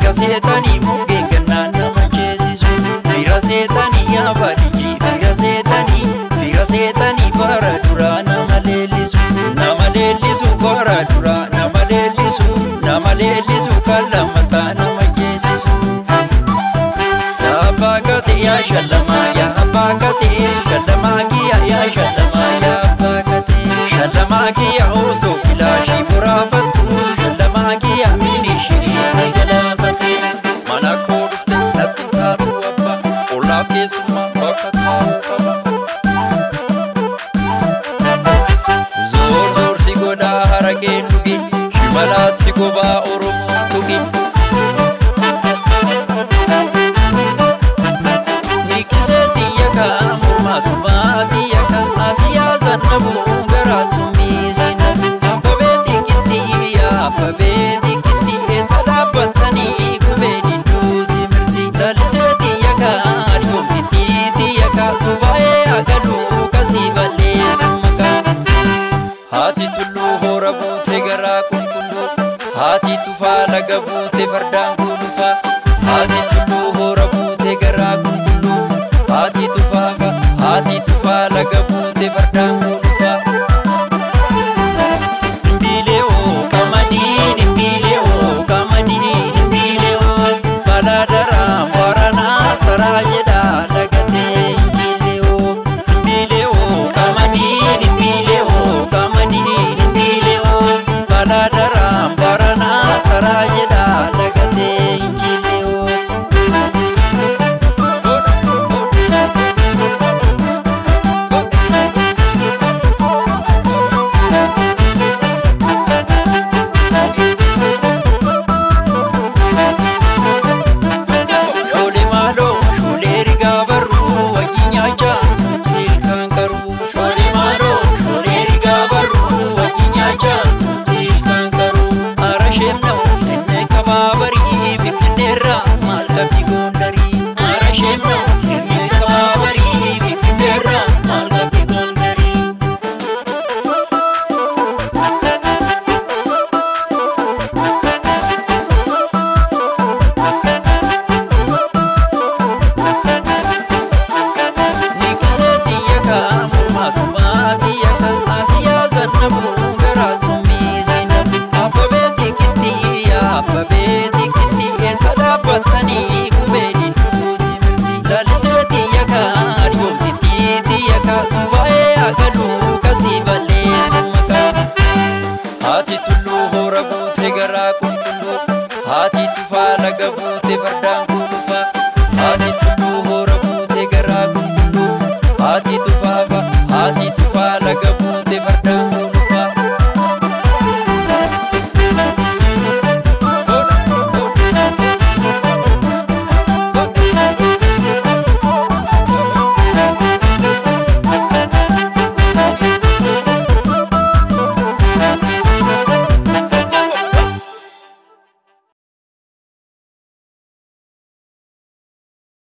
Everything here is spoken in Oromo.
Fira seetanii mukkeen gannaan nama jeesisu. Fira seetanii yaa baadiyyi fira seetanii bara duraa nama leellisu. Nama leellisu bara duraa nama leellisu kan lammataa nama jeesisu. Yaa baakate yaa shallamaa yaa baakate shallamaa kiyya yaa shallamaa yaa baakate shallamaa kiyya osoo filaashii buraafattu shallamaa kiyya miini shiriisa galaafate. Mana koo dhufte natti taatu abbaa olaaf keessummaa bakka taa'u qaba. Zoor si godhaa haragee dhugi shimalaa si gobaa oromoo tugi. Haati tulluu hora buute garaa qulqulluu haati tufaa laga buute fardaan